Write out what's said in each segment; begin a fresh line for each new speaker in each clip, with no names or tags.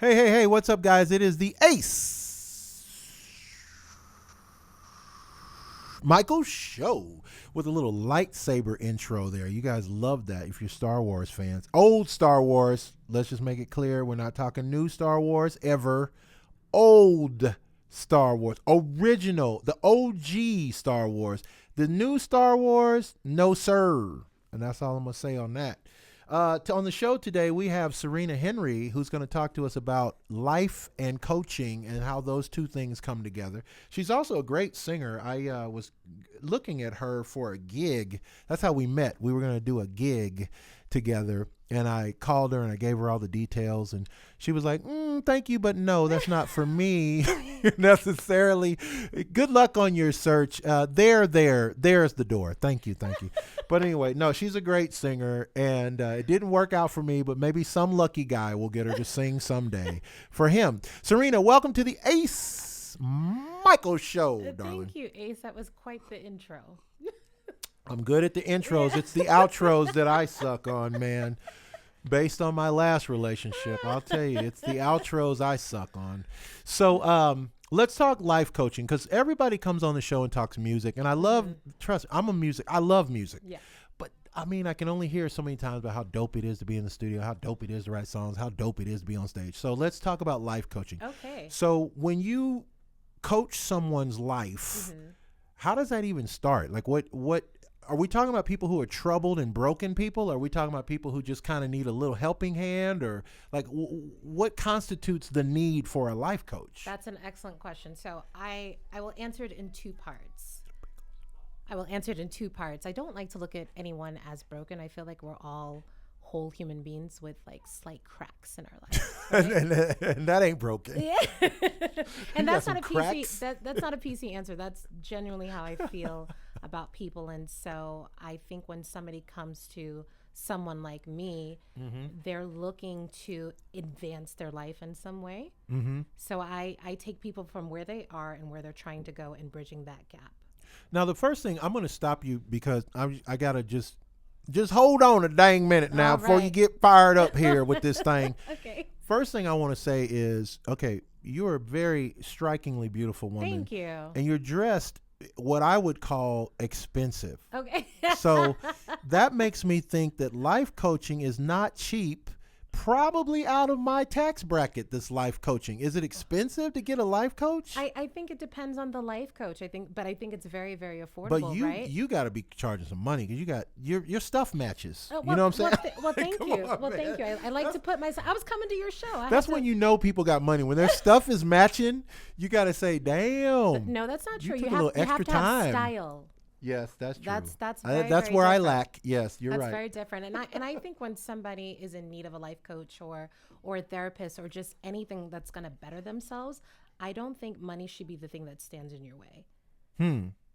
Hey, what's up, guys? It is the Ace Michael Show with a little lightsaber intro there. You guys love that if you're Star Wars fans. Old Star Wars. Let's just make it clear. We're not talking new Star Wars ever. Old Star Wars. Original. The OG Star Wars. The new Star Wars, no sir. And that's all I'm going to say on that. On the show today, we have Serena Henry, who's going to talk to us about life and coaching and how those two things come together. She's also a great singer. I was looking at her for a gig. That's how we met. We were going to do a gig together, and I called her and I gave her all the details, and she was like, thank you, but no, that's not for me necessarily. Good luck on your search. There's the door. Thank you. But anyway, no, she's a great singer, and it didn't work out for me, but maybe some lucky guy will get her to sing someday for him. Serena, welcome to the Ace Michael Show, darling.
Thank you, Ace. That was quite the intro.
I'm good at the intros. It's the outros that I suck on, man. Based on my last relationship, I'll tell you, it's the outros I suck on. So let's talk life coaching, because everybody comes on the show and talks music, and I love, trust me, I love music.
Yeah.
But I mean, I can only hear so many times about how dope it is to be in the studio, how dope it is to write songs, how dope it is to be on stage. So let's talk about life coaching.
Okay.
So when you coach someone's life, how does that even start? Like what are we talking about? People who are troubled and broken people? Are we talking about people who just kind of need a little helping hand? Or like what constitutes the need for a life coach?
That's an excellent question. So I will answer it in two parts. I don't like to look at anyone as broken. I feel like we're all whole human beings with like slight cracks in our lives. Right?
and that ain't broken.
Yeah. And that's not a
cracks?
PC. That's not a PC answer. That's genuinely how I feel about people. And so I think when somebody comes to someone like me, they're looking to advance their life in some way. So I take people from where they are and where they're trying to go and bridging that gap.
Now, the first thing, I'm going to stop you because I got to just hold on a dang minute now before you get fired up here with this thing.
Okay.
First thing I want to say is, okay, you're a very strikingly beautiful woman.
Thank you.
And you're dressed what I would call expensive.
Okay.
So that makes me think that life coaching is not cheap. Probably out of my tax bracket, this life coaching. Is it expensive to get a life coach?
I think it depends on the life coach. I think it's very, very affordable.
But you got to be charging some money because you got your stuff matches.
Well,
you know what I'm saying?
Thank you. Thank you. I like to put myself. I was coming to your show.
That's when you know people got money. When their stuff is matching, you got to say, "Damn."
No, that's not true.
You
You have to have
time.
style.
Yes, that's true.
That's very,
that's
very
where I
different.
lack. Yes, you're
That's
right.
very different. And I think when somebody is in need of a life coach or a therapist or just anything that's going to better themselves, I don't think money should be the thing that stands in your way.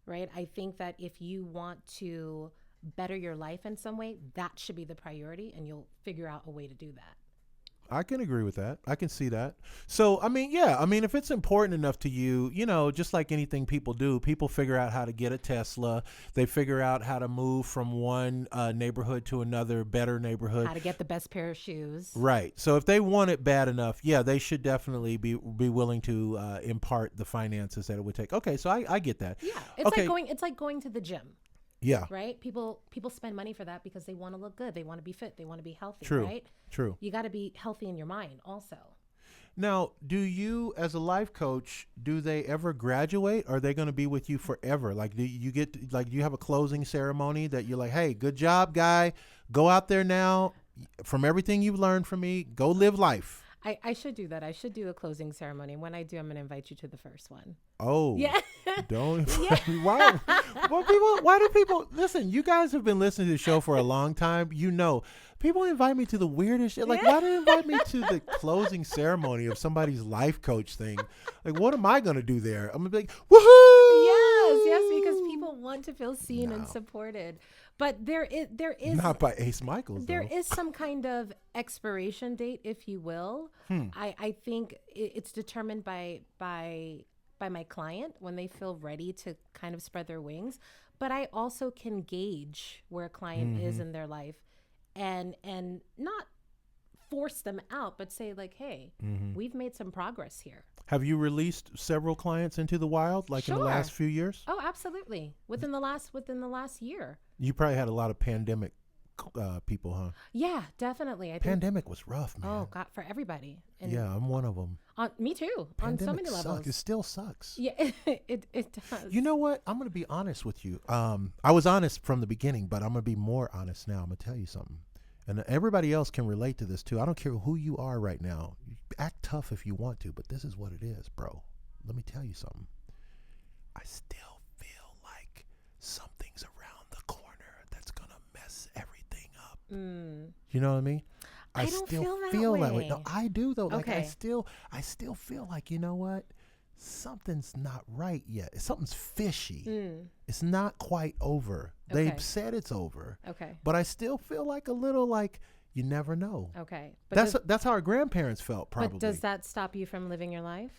Right? I think that if you want to better your life in some way, that should be the priority, and you'll figure out a way to do that.
I can agree with that. I can see that. So, I mean, if it's important enough to you, just like anything people do, people figure out how to get a Tesla. They figure out how to move from one neighborhood to another, better neighborhood.
How to get the best pair of shoes.
Right. So if they want it bad enough, they should definitely be willing to impart the finances that it would take. Okay, so I get that.
Yeah. It's like going to the gym.
Yeah.
Right? People spend money for that because they want to look good. They want to be fit. They want to be healthy.
True.
Right?
True.
You got to be healthy in your mind also.
Now, do you, as a life coach, do they ever graduate? Or are they going to be with you forever? Like, do you have a closing ceremony that you're like, hey, good job, guy. Go out there now. From everything you've learned from me, go live life.
I should do that. I should do a closing ceremony. When I do, I'm going to invite you to the first one.
Oh,
yeah.
Don't. Yeah. Why do people listen? You guys have been listening to the show for a long time. People invite me to the weirdest shit. Like, why do you invite me to the closing ceremony of somebody's life coach thing? Like, what am I going to do there? I'm going to be like, woohoo!
Yes, because people want to feel seen and supported. But there is
not by Ace Micheals.
There is some kind of expiration date, if you will. I think it's determined by my client when they feel ready to kind of spread their wings. But I also can gauge where a client is in their life and not force them out, but say like, hey, we've made some progress here.
Have you released several clients into the wild, like in the last few years?
Oh, absolutely. Within the last year.
You probably had a lot of pandemic people, huh?
Yeah, definitely. I think
Pandemic was rough, man.
Oh God, for everybody. And
yeah, I'm one of them.
Me too. On so many levels.
It still sucks.
Yeah, it does.
You know what? I'm going to be honest with you. I was honest from the beginning, but I'm going to be more honest now. I'm going to tell you something. And everybody else can relate to this too. I don't care who you are right now. Act tough if you want to, but this is what it is, bro. Let me tell you something. I still feel like something's around the corner that's going to mess everything up. You know what I mean?
I don't feel that way.
No, I do though. Like
okay.
I still feel like, you know what? Something's not right yet. Something's fishy. It's not quite over.
Okay.
They've said it's over.
Okay.
But I still feel like a little like you never know.
Okay. But
that's how our grandparents felt probably.
But does that stop you from living your life?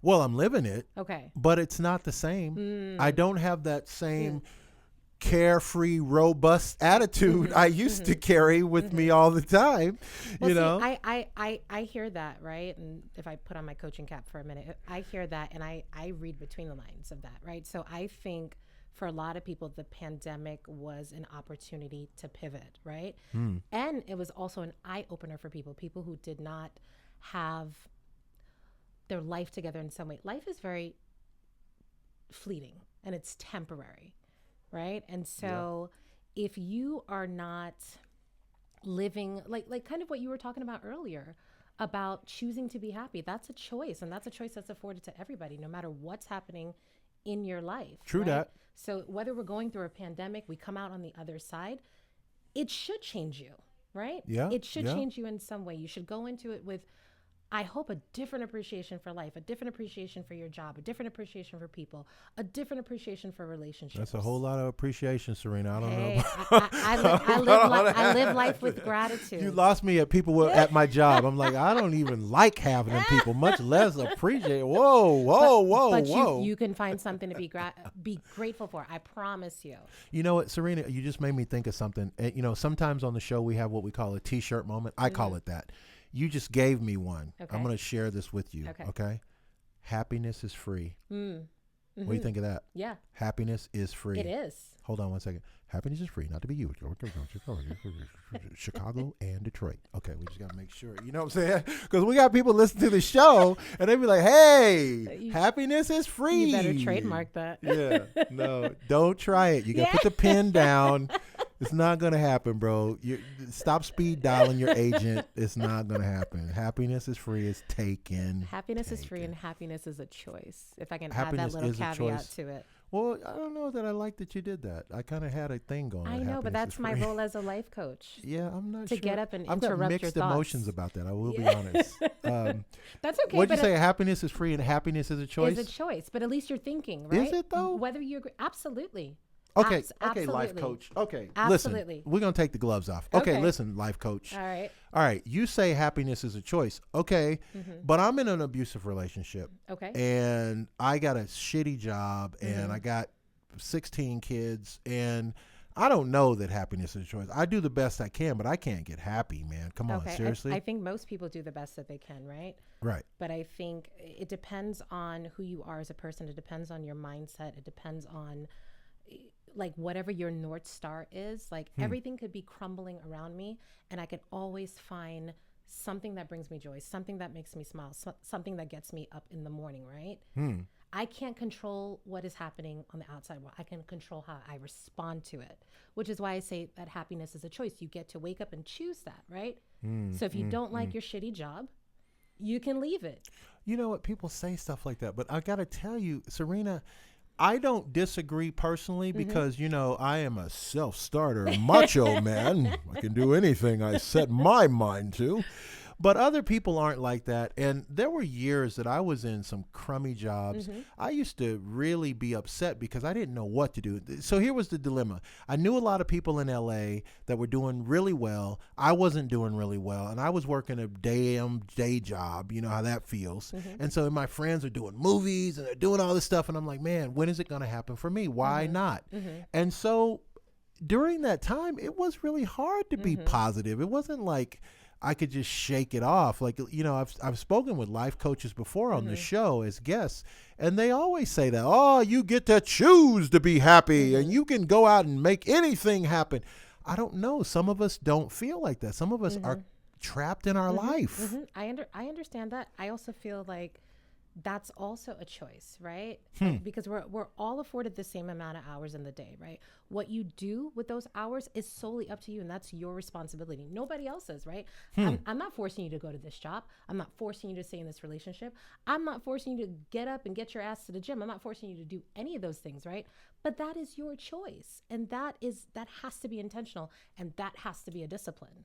Well, I'm living it.
Okay.
But it's not the same. I don't have that same carefree, robust attitude I used to carry with me all the time.
Well,
you know,
I hear that, right? And if I put on my coaching cap for a minute, I hear that, and I read between the lines of that, right? So I think for a lot of people, the pandemic was an opportunity to pivot, right? And it was also an eye opener for people who did not have their life together in some way. Life is very fleeting and it's temporary. Right. And so if you are not living like kind of what you were talking about earlier about choosing to be happy, that's a choice. And that's a choice that's afforded to everybody, no matter what's happening in your life.
True
right?
that.
So whether we're going through a pandemic, we come out on the other side, it should change you. Right.
Yeah.
It should change you in some way. You should go into it with, I hope, a different appreciation for life, a different appreciation for your job, a different appreciation for people, a different appreciation for relationships.
That's a whole lot of appreciation, Serena. I don't know.
I live life with gratitude.
You lost me at people at my job. I'm like, I don't even like having them people, much less appreciate. Whoa.
You can find something to be grateful for. I promise you.
You know what, Serena, you just made me think of something. You know, sometimes on the show we have what we call a T-shirt moment. I call it that. You just gave me one.
Okay.
I'm going to share this with you. Okay. Happiness is free. What do you think of that?
Yeah.
Happiness is free.
It is.
Hold on one second. Happiness is free, not to be you. Chicago and Detroit. Okay, we just got to make sure. You know what I'm saying? Because we got people listening to the show, and they be like, hey, happiness is free.
You better trademark that.
Yeah. No, don't try it. You got to put the pen down. It's not going to happen, bro. Stop speed dialing your agent. It's not going to happen. Happiness is free. It's taken.
Happiness is free, and happiness is a choice. If I can add that little caveat to it.
Well, I don't know that I like that you did that. I kind of had a thing going.
I know, but that's my role as a life coach.
Yeah, I'm not
to
sure.
get up and
I've
interrupt
got mixed
your thoughts.
emotions about that. I will be honest.
That's okay.
What'd you say? Happiness is free and happiness is a choice?
Is a choice, but at least you're thinking, right?
Is it though?
Whether you agree. Absolutely.
Okay,
absolutely.
life coach. Okay,
absolutely.
Listen, we're going to take the gloves off. Okay, listen, life coach.
All
right, you say happiness is a choice. Okay, but I'm in an abusive relationship.
Okay.
And I got a shitty job, and I got 16 kids, and I don't know that happiness is a choice. I do the best I can, but I can't get happy, man. Come on, seriously?
I think most people do the best that they can, right?
Right.
But I think it depends on who you are as a person. It depends on your mindset. It depends on like whatever your North Star is. Like everything could be crumbling around me, and I can always find something that brings me joy, something that makes me smile, something that gets me up in the morning, right? I can't control what is happening on the outside world. I can control how I respond to it, which is why I say that happiness is a choice. You get to wake up and choose that, right? So if you don't like your shitty job, you can leave it.
You know what? People say stuff like that, but I got to tell you, Serena, I don't disagree personally because, you know, I am a self-starter macho man. I can do anything I set my mind to. But other people aren't like that. And there were years that I was in some crummy jobs. I used to really be upset because I didn't know what to do. So here was the dilemma. I knew a lot of people in LA that were doing really well. I wasn't doing really well. And I was working a damn day job. You know how that feels. And so my friends are doing movies and they're doing all this stuff. And I'm like, man, when is it going to happen for me? Why not? And so during that time, it was really hard to be positive. It wasn't like I could just shake it off. Like, I've spoken with life coaches before on the show as guests, and they always say that, oh, you get to choose to be happy and you can go out and make anything happen. I don't know. Some of us don't feel like that. Some of us are trapped in our life.
I understand that. I also feel like that's also a choice, right? Because we're all afforded the same amount of hours in the day, right? What you do with those hours is solely up to you, and that's your responsibility. Nobody else's, right? I'm not forcing you to go to this job. I'm not forcing you to stay in this relationship. I'm not forcing you to get up and get your ass to the gym. I'm not forcing you to do any of those things, right? But that is your choice, and that has to be intentional, and that has to be a discipline.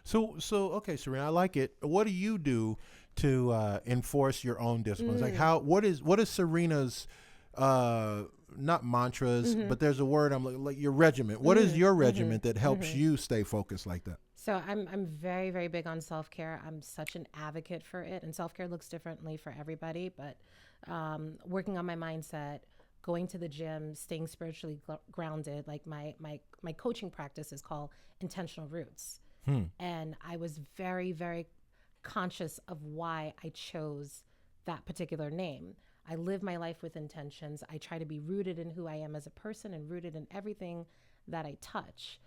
So okay, Serena, I like it. What do you do to enforce your own disciplines? Like what is Serena's not mantras, but there's a word like your regiment. What is your regiment that helps you stay focused like that?
So I'm very, very big on self-care. I'm such an advocate for it, and self-care looks differently for everybody, but working on my mindset, going to the gym, staying spiritually grounded. Like my coaching practice is called Intentional Roots. And I was very, very conscious of why I chose that particular name. I live my life with intentions. I try to be rooted in who I am as a person and rooted in everything that I touch.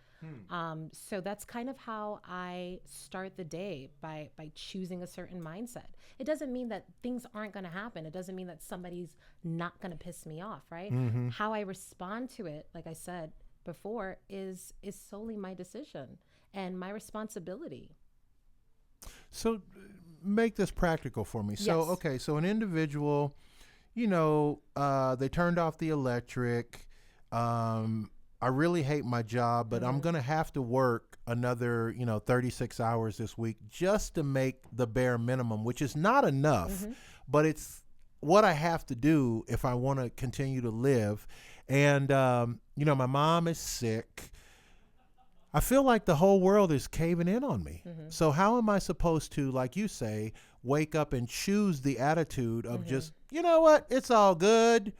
So that's kind of how I start the day, by choosing a certain mindset. It doesn't mean that things aren't going to happen. It doesn't mean that somebody's not going to piss me off, right? How I respond to it, like I said before, is solely my decision and my responsibility.
So make this practical for me.
Yes.
So, okay, so an individual, they turned off the electric. I really hate my job, but I'm going to have to work another, 36 hours this week just to make the bare minimum, which is not enough, but it's what I have to do if I want to continue to live. And, my mom is sick. I feel like the whole world is caving in on me. So how am I supposed to, like you say, wake up and choose the attitude of just, you know what, it's all good.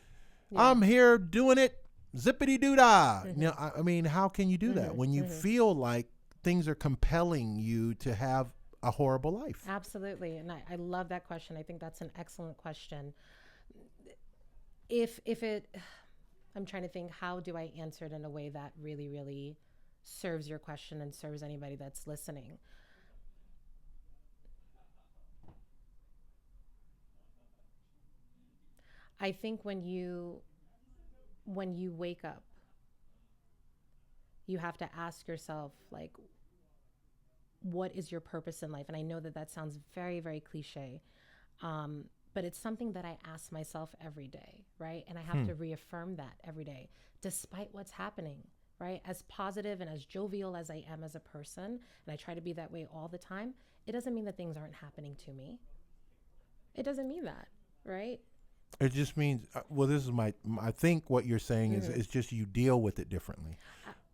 Yeah. I'm here doing it. Zippity doo dah. I mean, how can you do that when you feel like things are compelling you to have a horrible life?
Absolutely. And I love that question. I think that's an excellent question. I'm trying to think, how do I answer it in a way that really, really serves your question and serves anybody that's listening? I think when you wake up, you have to ask yourself, like, what is your purpose in life? And I know that sounds very, very cliche, but it's something that I ask myself every day, right? And I have to reaffirm that every day, despite what's happening, right? As positive and as jovial as I am as a person, and I try to be that way all the time, it doesn't mean that things aren't happening to me. It doesn't mean that, right?
It just means, this is I think what you're saying is just you deal with it differently.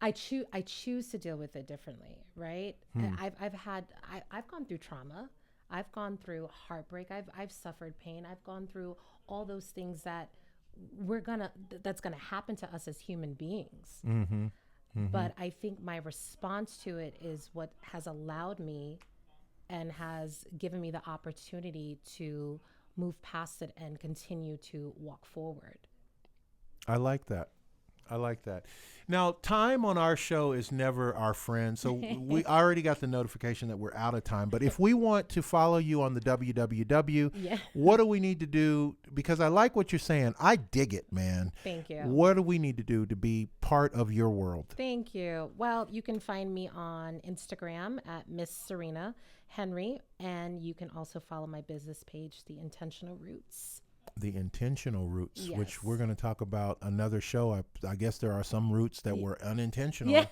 I choose to deal with it differently, right? I've gone through trauma. I've gone through heartbreak. I've suffered pain. I've gone through all those things that that's gonna happen to us as human beings. But I think my response to it is what has allowed me and has given me the opportunity to move past it and continue to walk forward.
I like that. Now, time on our show is never our friend, so we already got the notification that we're out of time. But if we want to follow you on the www, what do we need to do? Because I like what you're saying. I dig it, man.
Thank you.
What do we need to do to be part of your world?
Thank you. Well, you can find me on Instagram at Miss Serena Henry, and you can also follow my business page, The Intentional Roots.
The Intentional Roots,
yes.
Which we're going to talk about another show. I guess there are some roots that were unintentional.
Yeah.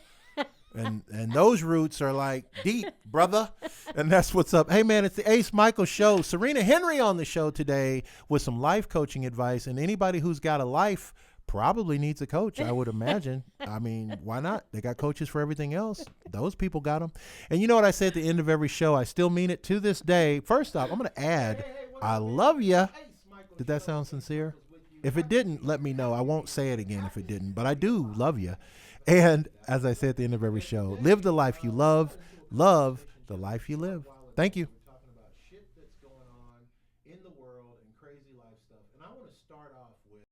and those roots are like deep, brother. And that's what's up. Hey, man, it's the Ace Micheals Show. Serena Henry on the show today with some life coaching advice. And anybody who's got a life probably needs a coach, I would imagine. I mean, why not? They got coaches for everything else. Those people got them. And you know what I say at the end of every show? I still mean it to this day. First off, I'm going to add, I love you. Did that sound sincere? If it didn't, let me know. I won't say it again if it didn't, but I do love you. And as I say at the end of every show, live the life you love the life you live. Thank you. We're talking about shit that's going on in the world and crazy life stuff. And I want to start off with